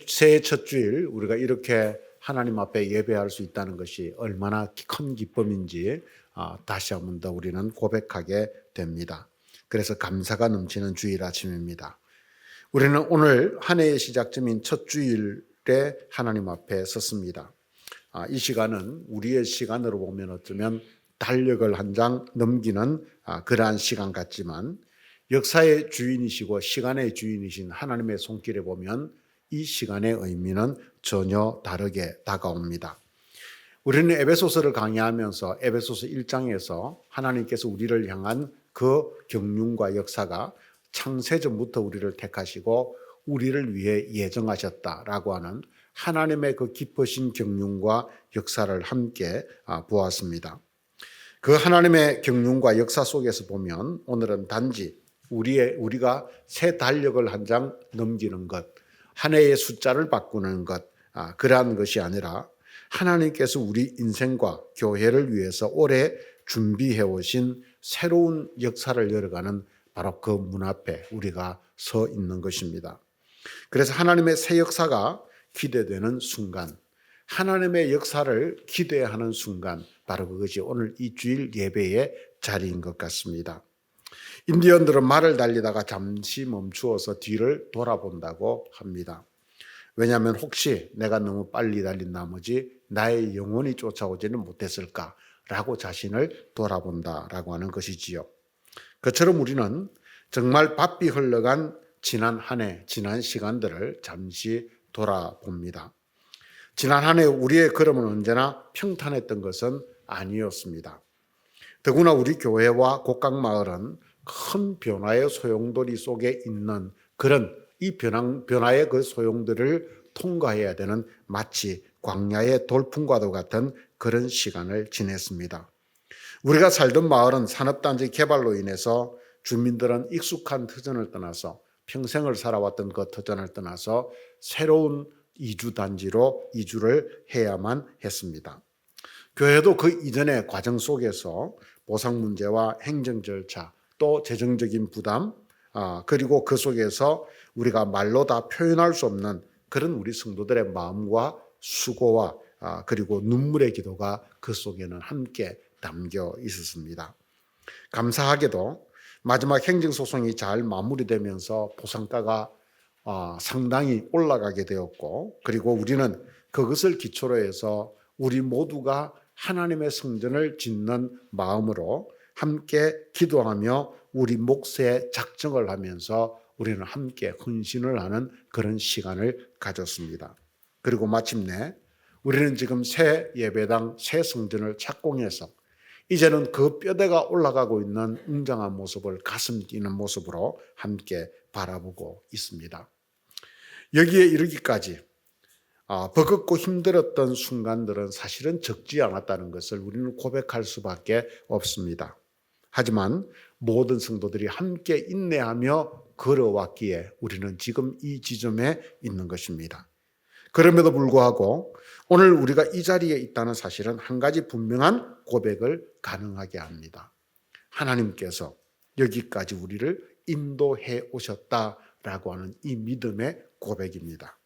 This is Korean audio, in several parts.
새해 첫 주일 우리가 이렇게 하나님 앞에 예배할 수 있다는 것이 얼마나 큰 기쁨인지 다시 한 번 더 우리는 고백하게 됩니다. 그래서 감사가 넘치는 주일 아침입니다. 우리는 오늘 한 해의 시작점인 첫 주일에 하나님 앞에 섰습니다. 이 시간은 우리의 시간으로 보면 어쩌면 달력을 한 장 넘기는 그러한 시간 같지만 역사의 주인이시고 시간의 주인이신 하나님의 손길에 보면 이 시간의 의미는 전혀 다르게 다가옵니다. 우리는 에베소서를 강의하면서 에베소서 1장에서 하나님께서 우리를 향한 그 경륜과 역사가 창세전부터 우리를 택하시고 우리를 위해 예정하셨다라고 하는 하나님의 그 깊으신 경륜과 역사를 함께 보았습니다. 그 하나님의 경륜과 역사 속에서 보면 오늘은 단지 우리가 새 달력을 한 장 넘기는 것, 한 해의 숫자를 바꾸는 것, 그러한 것이 아니라 하나님께서 우리 인생과 교회를 위해서 오래 준비해 오신 새로운 역사를 열어가는 바로 그 문 앞에 우리가 서 있는 것입니다. 그래서 하나님의 새 역사가 기대되는 순간, 하나님의 역사를 기대하는 순간, 바로 그것이 오늘 이 주일 예배의 자리인 것 같습니다. 인디언들은 말을 달리다가 잠시 멈추어서 뒤를 돌아본다고 합니다. 왜냐하면 혹시 내가 너무 빨리 달린 나머지 나의 영혼이 쫓아오지는 못했을까라고 자신을 돌아본다라고 하는 것이지요. 그처럼 우리는 정말 바삐 흘러간 지난 한 해, 지난 시간들을 잠시 돌아봅니다. 지난 한 해 우리의 걸음은 언제나 평탄했던 것은 아니었습니다. 더구나 우리 교회와 곡강마을은 큰 변화의 소용돌이 속에 있는 그런 이 변화의 그 소용돌이를 통과해야 되는 마치 광야의 돌풍과도 같은 그런 시간을 지냈습니다. 우리가 살던 마을은 산업단지 개발로 인해서 주민들은 익숙한 터전을 떠나서 평생을 살아왔던 그 터전을 떠나서 새로운 이주단지로 이주를 해야만 했습니다. 교회도 그 이전의 과정 속에서 보상 문제와 행정 절차, 또 재정적인 부담, 그리고 그 속에서 우리가 말로 다 표현할 수 없는 그런 우리 성도들의 마음과 수고와 그리고 눈물의 기도가 그 속에는 함께 담겨 있었습니다. 감사하게도 마지막 행정소송이 잘 마무리되면서 보상가가 상당히 올라가게 되었고, 그리고 우리는 그것을 기초로 해서 우리 모두가 하나님의 성전을 짓는 마음으로 함께 기도하며 우리 몫의 작정을 하면서 우리는 함께 헌신을 하는 그런 시간을 가졌습니다. 그리고 마침내 우리는 지금 새 예배당, 새 성전을 착공해서 이제는 그 뼈대가 올라가고 있는 웅장한 모습을 가슴 뛰는 모습으로 함께 바라보고 있습니다. 여기에 이르기까지 버겁고 힘들었던 순간들은 사실은 적지 않았다는 것을 우리는 고백할 수밖에 없습니다. 하지만 모든 성도들이 함께 인내하며 걸어왔기에 우리는 지금 이 지점에 있는 것입니다. 그럼에도 불구하고 오늘 우리가 이 자리에 있다는 사실은 한 가지 분명한 고백을 가능하게 합니다. 하나님께서 여기까지 우리를 인도해 오셨다라고 하는 이 믿음의 고백입니다.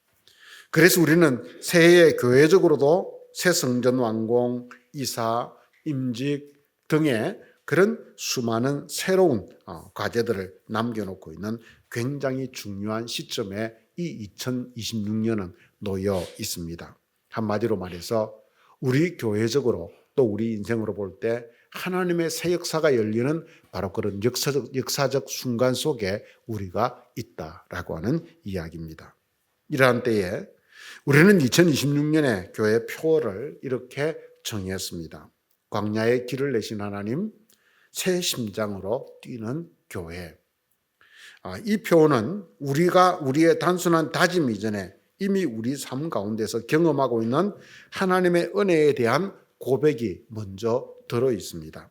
그래서 우리는 새해에 교회적으로도 새 성전 완공, 이사, 임직 등의 그런 수많은 새로운 과제들을 남겨놓고 있는 굉장히 중요한 시점에 이 2026년은 놓여 있습니다. 한마디로 말해서 우리 교회적으로 또 우리 인생으로 볼 때 하나님의 새 역사가 열리는 바로 그런 역사적 순간 속에 우리가 있다라고 하는 이야기입니다. 이러한 때에 우리는 2026년에 교회 표어를 이렇게 정했습니다. 광야의 길을 내신 하나님, 새 심장으로 뛰는 교회. 이 표어는 우리가 우리의 단순한 다짐 이전에 이미 우리 삶 가운데서 경험하고 있는 하나님의 은혜에 대한 고백이 먼저 들어 있습니다.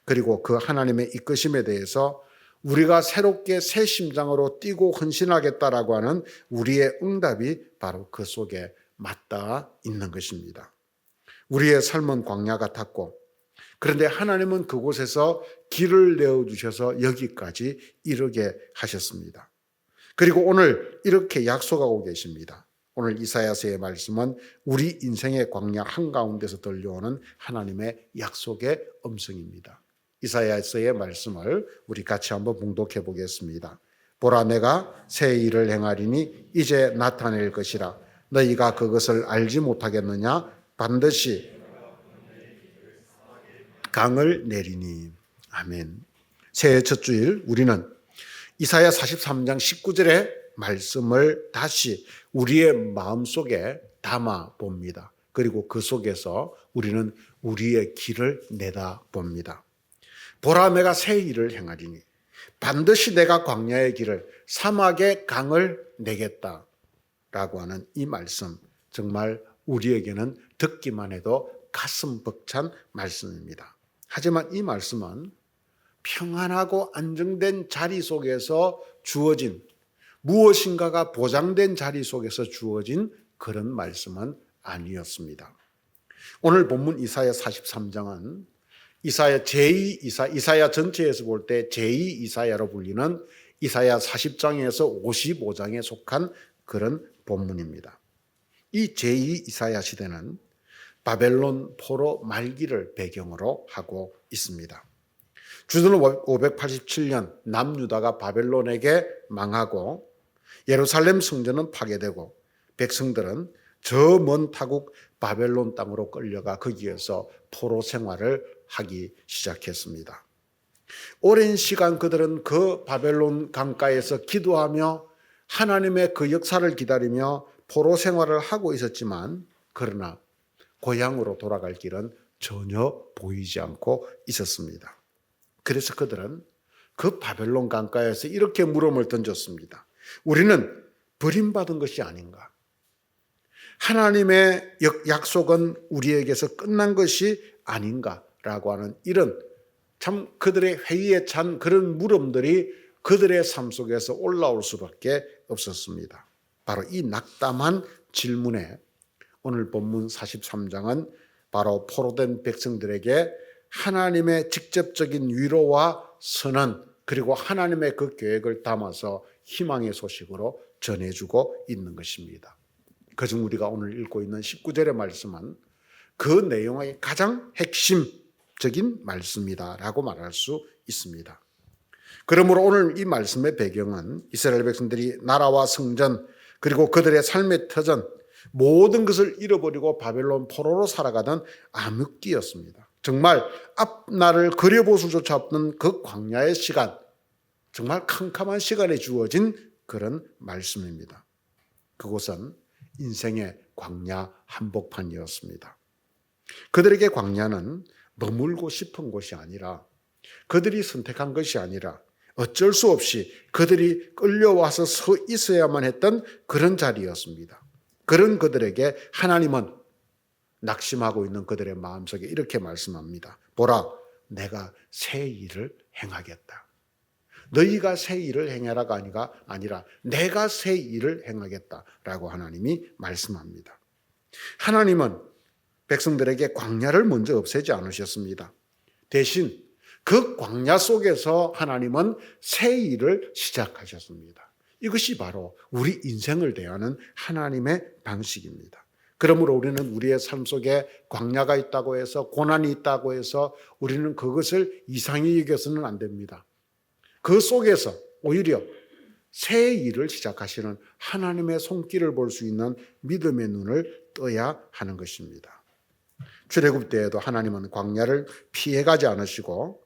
그리고 그 하나님의 이끄심에 대해서 우리가 새롭게 새 심장으로 뛰고 헌신하겠다라고 하는 우리의 응답이 바로 그 속에 맞닿아 있는 것입니다. 우리의 삶은 광야 같았고, 그런데 하나님은 그곳에서 길을 내어주셔서 여기까지 이르게 하셨습니다. 그리고 오늘 이렇게 약속하고 계십니다. 오늘 이사야서의 말씀은 우리 인생의 광야 한가운데서 들려오는 하나님의 약속의 음성입니다. 이사야서의 말씀을 우리 같이 한번 봉독해 보겠습니다. 보라, 내가 새 일을 행하리니 이제 나타낼 것이라. 너희가 그것을 알지 못하겠느냐? 반드시 강을 내리니. 아멘. 새해 첫 주일 우리는 이사야 43장 19절의 말씀을 다시 우리의 마음속에 담아 봅니다. 그리고 그 속에서 우리는 우리의 길을 내다 봅니다. 보라, 내가 새 일을 행하리니 반드시 내가 광야의 길을, 사막의 강을 내겠다라고 하는 이 말씀, 정말 우리에게는 듣기만 해도 가슴 벅찬 말씀입니다. 하지만 이 말씀은 평안하고 안정된 자리 속에서 주어진, 무엇인가가 보장된 자리 속에서 주어진 그런 말씀은 아니었습니다. 오늘 본문 이사야 43장은 이사야 이사야 전체에서 볼 때 제2 이사야로 불리는 이사야 40장에서 55장에 속한 그런 본문입니다. 이 제2 이사야 시대는 바벨론 포로 말기를 배경으로 하고 있습니다. 주전 587년 남유다가 바벨론에게 망하고 예루살렘 성전은 파괴되고 백성들은 저 먼 타국 바벨론 땅으로 끌려가 거기에서 포로 생활을 하기 시작했습니다. 오랜 시간 그들은 그 바벨론 강가에서 기도하며 하나님의 그 역사를 기다리며 포로 생활을 하고 있었지만, 그러나 고향으로 돌아갈 길은 전혀 보이지 않고 있었습니다. 그래서 그들은 그 바벨론 강가에서 이렇게 물음을 던졌습니다. 우리는 버림받은 것이 아닌가? 하나님의 약속은 우리에게서 끝난 것이 아닌가라고 하는 이런 참 그들의 회의에 찬 그런 물음들이 그들의 삶 속에서 올라올 수밖에 없었습니다. 바로 이 낙담한 질문에 오늘 본문 43장은 바로 포로된 백성들에게 하나님의 직접적인 위로와 선언, 그리고 하나님의 그 계획을 담아서 희망의 소식으로 전해주고 있는 것입니다. 그중 우리가 오늘 읽고 있는 19절의 말씀은 그 내용의 가장 핵심적인 말씀이다라고 말할 수 있습니다. 그러므로 오늘 이 말씀의 배경은 이스라엘 백성들이 나라와 성전, 그리고 그들의 삶의 터전, 모든 것을 잃어버리고 바벨론 포로로 살아가던 암흑기였습니다. 정말 앞날을 그려볼 수조차 없는 그 광야의 시간, 정말 캄캄한 시간에 주어진 그런 말씀입니다. 그곳은 인생의 광야 한복판이었습니다. 그들에게 광야는 머물고 싶은 곳이 아니라, 그들이 선택한 것이 아니라 어쩔 수 없이 그들이 끌려와서 서 있어야만 했던 그런 자리였습니다. 그런 그들에게 하나님은 낙심하고 있는 그들의 마음속에 이렇게 말씀합니다. 보라, 내가 새 일을 행하겠다. 너희가 새 일을 행하라가 아니라 내가 새 일을 행하겠다라고 하나님이 말씀합니다. 하나님은 백성들에게 광야를 먼저 없애지 않으셨습니다. 대신 그 광야 속에서 하나님은 새 일을 시작하셨습니다. 이것이 바로 우리 인생을 대하는 하나님의 방식입니다. 그러므로 우리는 우리의 삶 속에 광야가 있다고 해서, 고난이 있다고 해서 우리는 그것을 이상히 여겨서는 안 됩니다. 그 속에서 오히려 새 일을 시작하시는 하나님의 손길을 볼 수 있는 믿음의 눈을 떠야 하는 것입니다. 출애굽 때에도 하나님은 광야를 피해가지 않으시고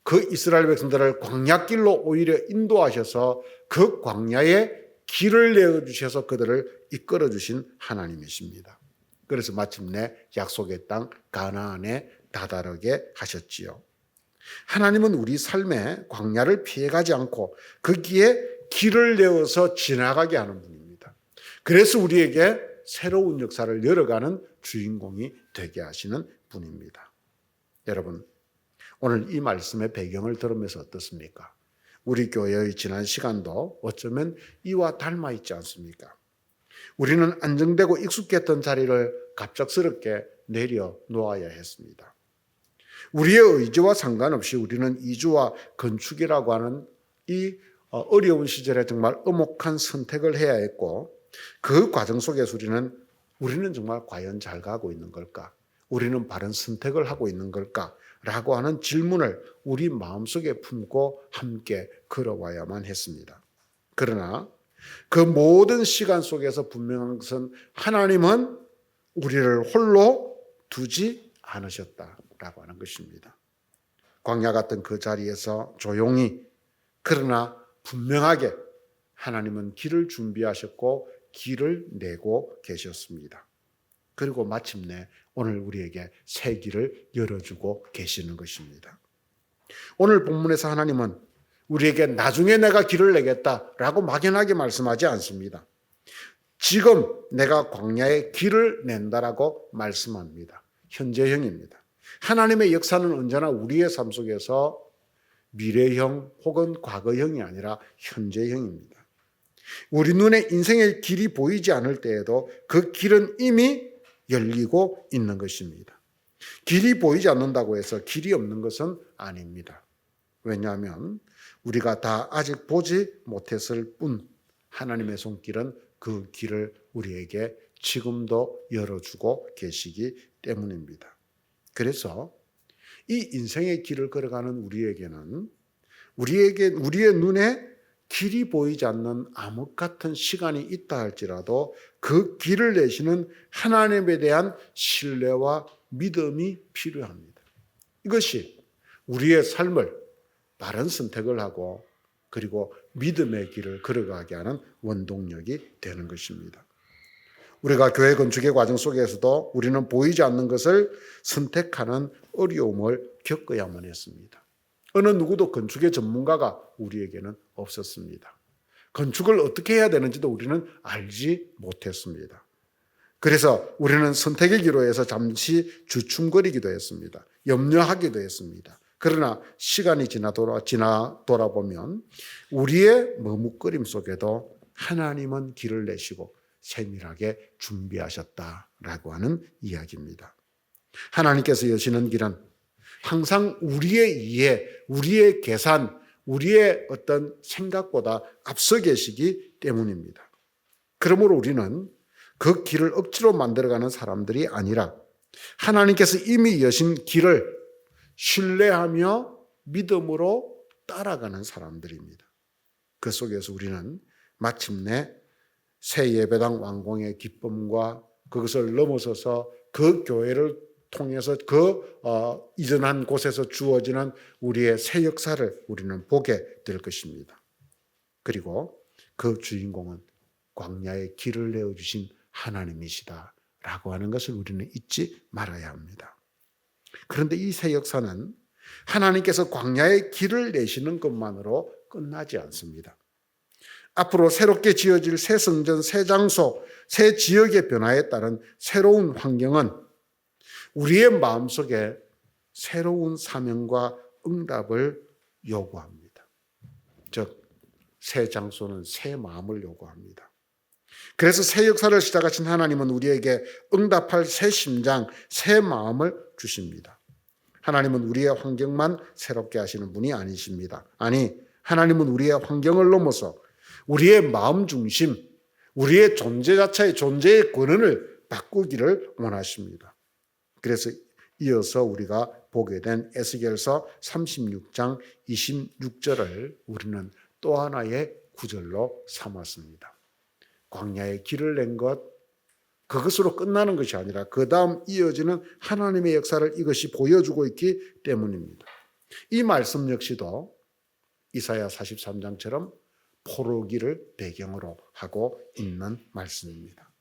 그 이스라엘 백성들을 광야길로 오히려 인도하셔서 그 광야에 길을 내어주셔서 그들을 이끌어주신 하나님이십니다. 그래서 마침내 약속의 땅 가나안에 다다르게 하셨지요. 하나님은 우리 삶에 광야를 피해가지 않고 거기에 길을 내어서 지나가게 하는 분입니다. 그래서 우리에게 새로운 역사를 열어가는 주인공이 되게 하시는 분입니다. 여러분, 오늘 이 말씀의 배경을 들으면서 어떻습니까? 우리 교회의 지난 시간도 어쩌면 이와 닮아 있지 않습니까? 우리는 안정되고 익숙했던 자리를 갑작스럽게 내려놓아야 했습니다. 우리의 의지와 상관없이 우리는 이주와 건축이라고 하는 이 어려운 시절에 정말 엄혹한 선택을 해야 했고 그 과정 속에서 우리는 정말 과연 잘 가고 있는 걸까? 우리는 바른 선택을 하고 있는 걸까? 라고 하는 질문을 우리 마음속에 품고 함께 걸어와야만 했습니다. 그러나 그 모든 시간 속에서 분명한 것은 하나님은 우리를 홀로 두지 않으셨다라고 하는 것입니다. 광야 같은 그 자리에서 조용히 그러나 분명하게 하나님은 길을 준비하셨고 길을 내고 계셨습니다. 그리고 마침내 오늘 우리에게 새 길을 열어주고 계시는 것입니다. 오늘 본문에서 하나님은 우리에게 나중에 내가 길을 내겠다라고 막연하게 말씀하지 않습니다. 지금 내가 광야에 길을 낸다라고 말씀합니다. 현재형입니다. 하나님의 역사는 언제나 우리의 삶 속에서 미래형 혹은 과거형이 아니라 현재형입니다. 우리 눈에 인생의 길이 보이지 않을 때에도 그 길은 이미 열리고 있는 것입니다. 길이 보이지 않는다고 해서 길이 없는 것은 아닙니다. 왜냐하면 우리가 다 아직 보지 못했을 뿐 하나님의 손길은 그 길을 우리에게 지금도 열어주고 계시기 때문입니다. 그래서 이 인생의 길을 걸어가는 우리에게는 우리의 눈에 길이 보이지 않는 암흑 같은 시간이 있다 할지라도 그 길을 내시는 하나님에 대한 신뢰와 믿음이 필요합니다. 이것이 우리의 삶을 바른 선택을 하고 그리고 믿음의 길을 걸어가게 하는 원동력이 되는 것입니다. 우리가 교회 건축의 과정 속에서도 우리는 보이지 않는 것을 선택하는 어려움을 겪어야만 했습니다. 어느 누구도 건축의 전문가가 우리에게는 없었습니다. 건축을 어떻게 해야 되는지도 우리는 알지 못했습니다. 그래서 우리는 선택의 기로에서 잠시 주춤거리기도 했습니다. 염려하기도 했습니다. 그러나 시간이 돌아보면 우리의 머뭇거림 속에도 하나님은 길을 내시고 세밀하게 준비하셨다라고 하는 이야기입니다. 하나님께서 여시는 길은 항상 우리의 이해, 우리의 계산, 우리의 어떤 생각보다 앞서 계시기 때문입니다. 그러므로 우리는 그 길을 억지로 만들어가는 사람들이 아니라 하나님께서 이미 여신 길을 신뢰하며 믿음으로 따라가는 사람들입니다. 그 속에서 우리는 마침내 새 예배당 완공의 기쁨과 그것을 넘어서서 그 교회를 통해서 이전한 곳에서 주어지는 우리의 새 역사를 우리는 보게 될 것입니다. 그리고 그 주인공은 광야의 길을 내어주신 하나님이시다라고 하는 것을 우리는 잊지 말아야 합니다. 그런데 이 새 역사는 하나님께서 광야의 길을 내시는 것만으로 끝나지 않습니다. 앞으로 새롭게 지어질 새 성전, 새 장소, 새 지역의 변화에 따른 새로운 환경은 우리의 마음속에 새로운 사명과 응답을 요구합니다. 즉, 새 장소는 새 마음을 요구합니다. 그래서 새 역사를 시작하신 하나님은 우리에게 응답할 새 심장, 새 마음을 주십니다. 하나님은 우리의 환경만 새롭게 하시는 분이 아니십니다. 아니, 하나님은 우리의 환경을 넘어서 우리의 마음 중심, 우리의 존재 자체의 존재의 권한을 바꾸기를 원하십니다. 그래서 이어서 우리가 보게 된 에스겔서 36장 26절을 우리는 또 하나의 구절로 삼았습니다. 광야의 길을 낸 것, 그것으로 끝나는 것이 아니라 그 다음 이어지는 하나님의 역사를 이것이 보여주고 있기 때문입니다. 이 말씀 역시도 이사야 43장처럼 포로기를 배경으로 하고 있는 말씀입니다.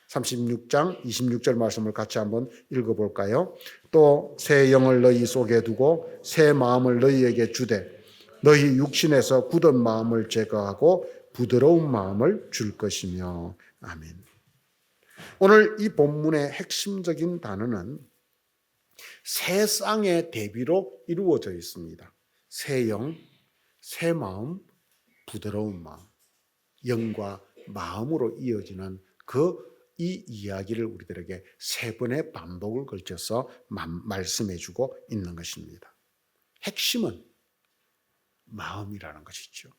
36장 26절 말씀을 같이 한번 읽어볼까요? 또 새 영을 너희 속에 두고 새 마음을 너희에게 주되 너희 육신에서 굳은 마음을 제거하고 부드러운 마음을 줄 것이며. 아멘. 오늘 이 본문의 핵심적인 단어는 새 쌍의 대비로 이루어져 있습니다. 새 영, 새 마음, 부드러운 마음, 영과 마음으로 이어지는 이 이야기를 우리들에게 세 번의 반복을 걸쳐서 말씀해주고 있는 것입니다. 핵심은 마음이라는 것이죠.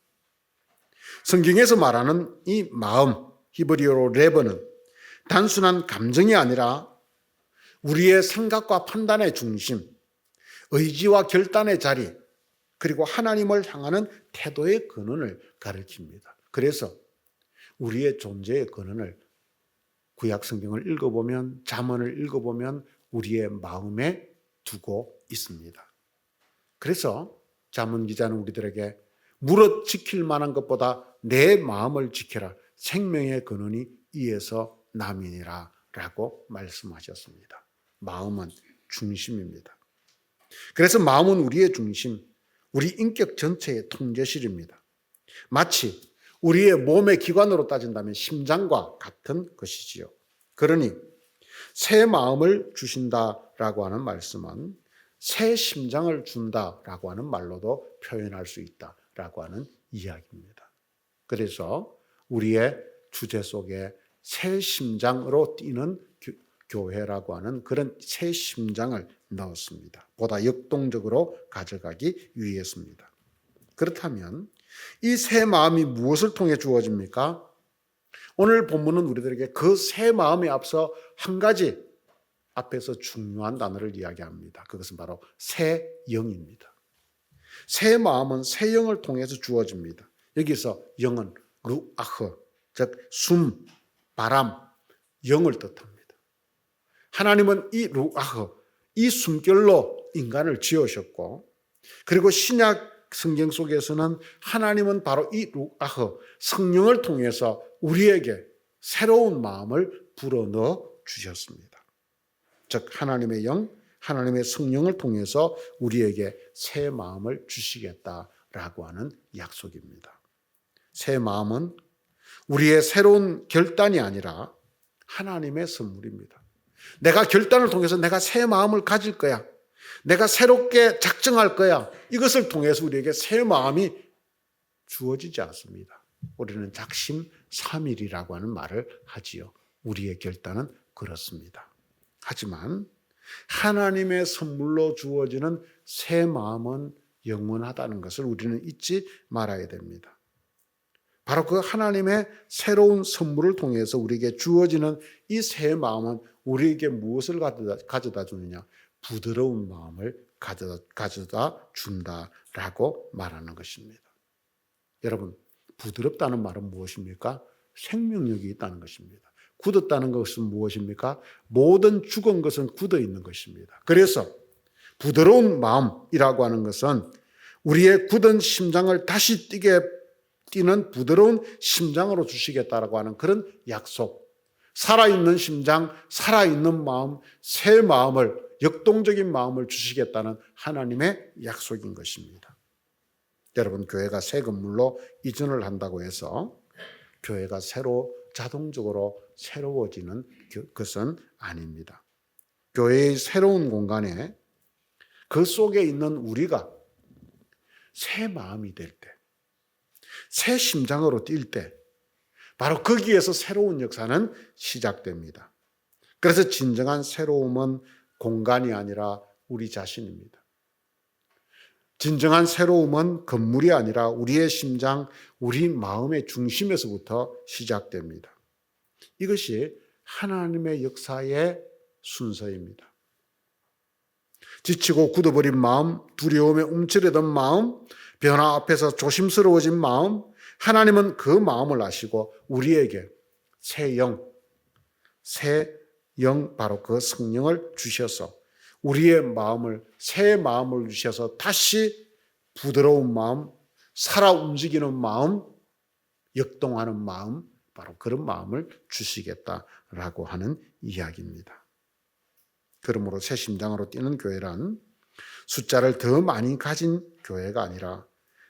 성경에서 말하는 이 마음, 히브리어로 레버는 단순한 감정이 아니라 우리의 생각과 판단의 중심, 의지와 결단의 자리, 그리고 하나님을 향하는 태도의 근원을 가리킵니다. 그래서 우리의 존재의 근원을 구약 성경을 읽어보면, 잠언을 읽어보면 우리의 마음에 두고 있습니다. 그래서 잠언 기자는 우리들에게 무릇 지킬 만한 것보다 내 마음을 지켜라. 생명의 근원이 이에서 남이니라 라고 말씀하셨습니다. 마음은 중심입니다. 그래서 마음은 우리의 중심, 우리 인격 전체의 통제실입니다. 마치 우리의 몸의 기관으로 따진다면 심장과 같은 것이지요. 그러니 새 마음을 주신다라고 하는 말씀은 새 심장을 준다라고 하는 말로도 표현할 수 있다라고 하는 이야기입니다. 그래서 우리의 주제 속에 새 심장으로 뛰는 교회라고 하는 그런 새 심장을 넣었습니다. 보다 역동적으로 가져가기 위해서입니다. 그렇다면 이 새 마음이 무엇을 통해 주어집니까? 오늘 본문은 우리들에게 그 새 마음에 앞서 한 가지 앞에서 중요한 단어를 이야기합니다. 그것은 바로 새 영입니다. 새 마음은 새 영을 통해서 주어집니다. 여기서 영은 루아흐, 즉 숨, 바람, 영을 뜻합니다. 하나님은 이 루아흐, 이 숨결로 인간을 지으셨고, 그리고 신약 성경 속에서는 하나님은 바로 이 루아흐, 성령을 통해서 우리에게 새로운 마음을 불어넣어 주셨습니다. 즉 하나님의 영, 하나님의 성령을 통해서 우리에게 새 마음을 주시겠다라고 하는 약속입니다. 새 마음은 우리의 새로운 결단이 아니라 하나님의 선물입니다. 내가 결단을 통해서 내가 새 마음을 가질 거야. 내가 새롭게 작정할 거야. 이것을 통해서 우리에게 새 마음이 주어지지 않습니다. 우리는 작심삼일이라고 하는 말을 하지요. 우리의 결단은 그렇습니다. 하지만 하나님의 선물로 주어지는 새 마음은 영원하다는 것을 우리는 잊지 말아야 됩니다. 바로 그 하나님의 새로운 선물을 통해서 우리에게 주어지는 이 새 마음은 우리에게 무엇을 가져다 주느냐? 부드러운 마음을 가져다 준다라고 말하는 것입니다. 여러분, 부드럽다는 말은 무엇입니까? 생명력이 있다는 것입니다. 굳었다는 것은 무엇입니까? 모든 죽은 것은 굳어 있는 것입니다. 그래서 부드러운 마음이라고 하는 것은 우리의 굳은 심장을 다시 뛰는 부드러운 심장으로 주시겠다라고 하는 그런 약속, 살아있는 심장, 살아있는 마음, 새 마음을, 역동적인 마음을 주시겠다는 하나님의 약속인 것입니다. 여러분, 교회가 새 건물로 이전을 한다고 해서 교회가 자동적으로 새로워지는 것은 아닙니다. 교회의 새로운 공간에 그 속에 있는 우리가 새 마음이 될 때, 새 심장으로 뛸 때, 바로 거기에서 새로운 역사는 시작됩니다. 그래서 진정한 새로움은 공간이 아니라 우리 자신입니다. 진정한 새로움은 건물이 아니라 우리의 심장, 우리 마음의 중심에서부터 시작됩니다. 이것이 하나님의 역사의 순서입니다. 지치고 굳어버린 마음, 두려움에 움츠려든 마음, 변화 앞에서 조심스러워진 마음, 하나님은 그 마음을 아시고 우리에게 새 영, 바로 그 성령을 주셔서 우리의 마음을, 새 마음을 주셔서 다시 부드러운 마음, 살아 움직이는 마음, 역동하는 마음, 바로 그런 마음을 주시겠다라고 하는 이야기입니다. 그러므로 새 심장으로 뛰는 교회란 숫자를 더 많이 가진 교회가 아니라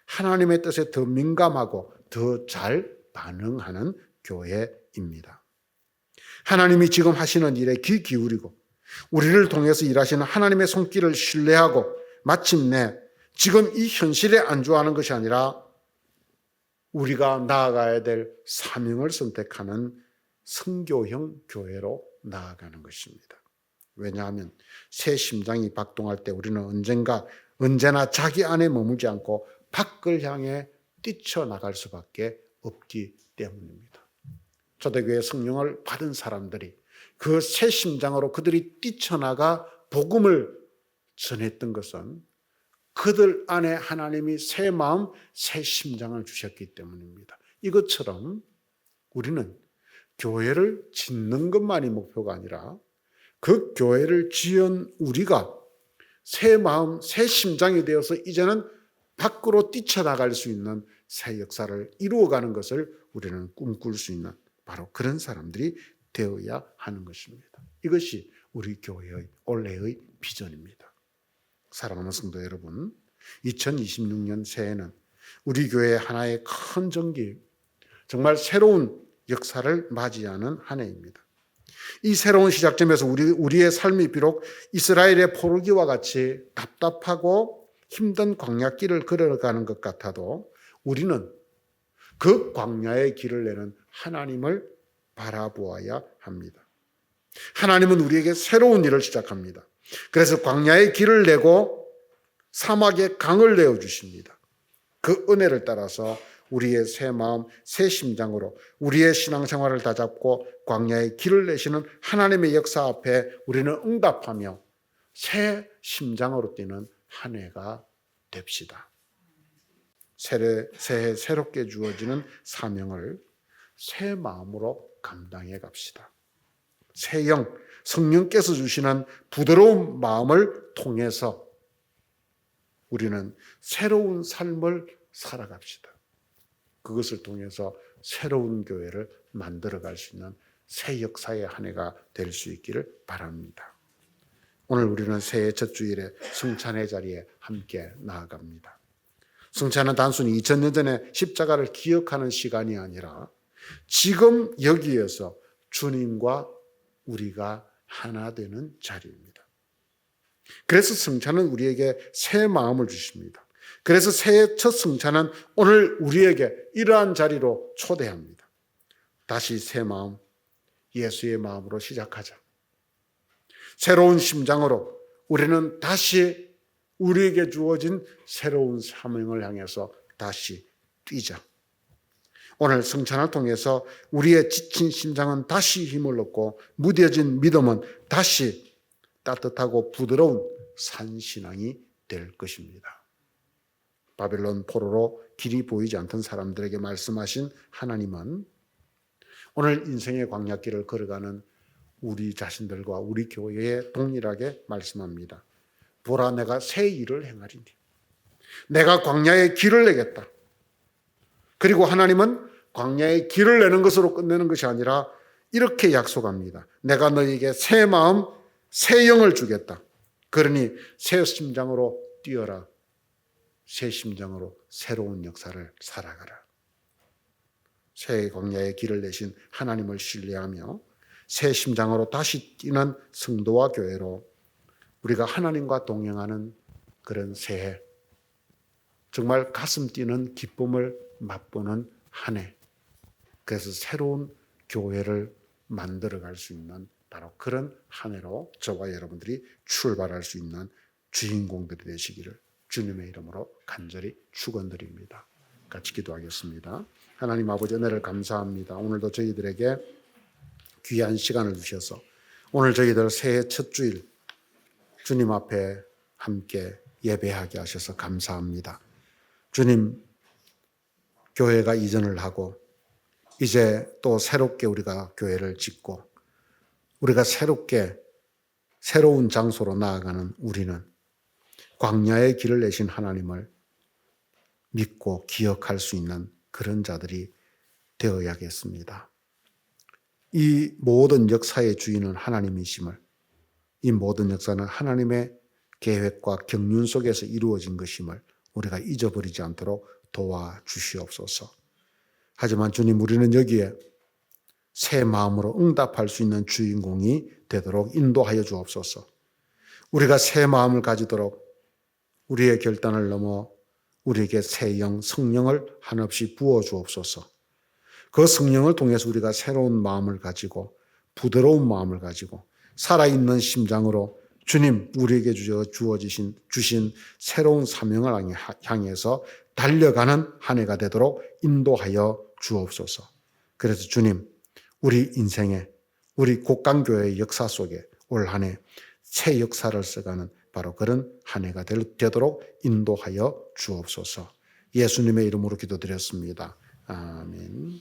하나님의 뜻에 더 민감하고 더 잘 반응하는 교회입니다. 하나님이 지금 하시는 일에 귀 기울이고 우리를 통해서 일하시는 하나님의 손길을 신뢰하고 마침내 지금 이 현실에 안주하는 것이 아니라 우리가 나아가야 될 사명을 선택하는 선교형 교회로 나아가는 것입니다. 왜냐하면 새 심장이 박동할 때 우리는 언제나 자기 안에 머물지 않고 밖을 향해 뛰쳐나갈 수밖에 없기 때문입니다. 초대교회 성령을 받은 사람들이 그 새 심장으로 그들이 뛰쳐나가 복음을 전했던 것은 그들 안에 하나님이 새 마음, 새 심장을 주셨기 때문입니다. 이것처럼 우리는 교회를 짓는 것만이 목표가 아니라 그 교회를 지은 우리가 새 마음, 새 심장이 되어서 이제는 밖으로 뛰쳐나갈 수 있는 새 역사를 이루어가는 것을 우리는 꿈꿀 수 있는 바로 그런 사람들이 되어야 하는 것입니다. 이것이 우리 교회의 올해의 비전입니다. 사랑하는 성도 여러분, 2026년 새해는 우리 교회 하나의 큰 전기, 정말 새로운 역사를 맞이하는 한 해입니다. 이 새로운 시작점에서 우리의 삶이 비록 이스라엘의 포르기와 같이 답답하고 힘든 광야길을 걸어가는 것 같아도 우리는 그 광야의 길을 내는 하나님을 바라보아야 합니다. 하나님은 우리에게 새로운 일을 시작합니다. 그래서 광야의 길을 내고 사막에 강을 내어주십니다. 그 은혜를 따라서 우리의 새 마음, 새 심장으로 우리의 신앙생활을 다잡고 광야의 길을 내시는 하나님의 역사 앞에 우리는 응답하며 새 심장으로 뛰는 한 해가 됩시다. 새해 새롭게 주어지는 사명을 새 마음으로 감당해 갑시다. 새 영, 성령께서 주시는 부드러운 마음을 통해서 우리는 새로운 삶을 살아갑시다. 그것을 통해서 새로운 교회를 만들어갈 수 있는 새 역사의 한 해가 될 수 있기를 바랍니다. 오늘 우리는 새해 첫 주일에 성찬의 자리에 함께 나아갑니다. 성찬은 단순히 2000년 전에 십자가를 기억하는 시간이 아니라 지금 여기에서 주님과 우리가 하나 되는 자리입니다. 그래서 성찬은 우리에게 새 마음을 주십니다. 그래서 새해 첫 성찬은 오늘 우리에게 이러한 자리로 초대합니다. 다시 새 마음, 예수의 마음으로 시작하자. 새로운 심장으로 우리는 다시 우리에게 주어진 새로운 사명을 향해서 다시 뛰자. 오늘 성찬을 통해서 우리의 지친 심장은 다시 힘을 얻고 무뎌진 믿음은 다시 따뜻하고 부드러운 산신앙이 될 것입니다. 바벨론 포로로 길이 보이지 않던 사람들에게 말씀하신 하나님은 오늘 인생의 광야길을 걸어가는 우리 자신들과 우리 교회에 동일하게 말씀합니다. 보라, 내가 새 일을 행하리니 내가 광야의 길을 내겠다. 그리고 하나님은 광야의 길을 내는 것으로 끝내는 것이 아니라 이렇게 약속합니다. 내가 너희에게 새 마음, 새 영을 주겠다. 그러니 새 심장으로 뛰어라. 새 심장으로 새로운 역사를 살아가라. 새 광야의 길을 내신 하나님을 신뢰하며 새 심장으로 다시 뛰는 성도와 교회로 우리가 하나님과 동행하는 그런 새해, 정말 가슴 뛰는 기쁨을 맛보는 한 해, 그래서 새로운 교회를 만들어갈 수 있는 바로 그런 한 해로 저와 여러분들이 출발할 수 있는 주인공들이 되시기를 주님의 이름으로 간절히 축원드립니다. 같이 기도하겠습니다. 하나님 아버지, 은혜를 감사합니다. 오늘도 저희들에게 귀한 시간을 주셔서 오늘 저희들 새해 첫 주일 주님 앞에 함께 예배하게 하셔서 감사합니다. 주님, 교회가 이전을 하고 이제 또 새롭게 우리가 교회를 짓고 우리가 새로운 장소로 나아가는 우리는 광야의 길을 내신 하나님을 믿고 기억할 수 있는 그런 자들이 되어야겠습니다. 이 모든 역사의 주인은 하나님이심을, 이 모든 역사는 하나님의 계획과 경륜 속에서 이루어진 것임을 우리가 잊어버리지 않도록 도와주시옵소서. 하지만 주님, 우리는 여기에 새 마음으로 응답할 수 있는 주인공이 되도록 인도하여 주옵소서. 우리가 새 마음을 가지도록 우리의 결단을 넘어 우리에게 새 영, 성령을 한없이 부어 주옵소서. 그 성령을 통해서 우리가 새로운 마음을 가지고 부드러운 마음을 가지고 살아있는 심장으로 주님, 우리에게 주신 새로운 사명을 향해서 달려가는 한 해가 되도록 인도하여 주옵소서. 그래서 주님, 우리 인생에, 우리 곡강교회의 역사 속에 올 한 해 새 역사를 써가는 바로 그런 한 해가 되도록 인도하여 주옵소서. 예수님의 이름으로 기도드렸습니다. 아멘.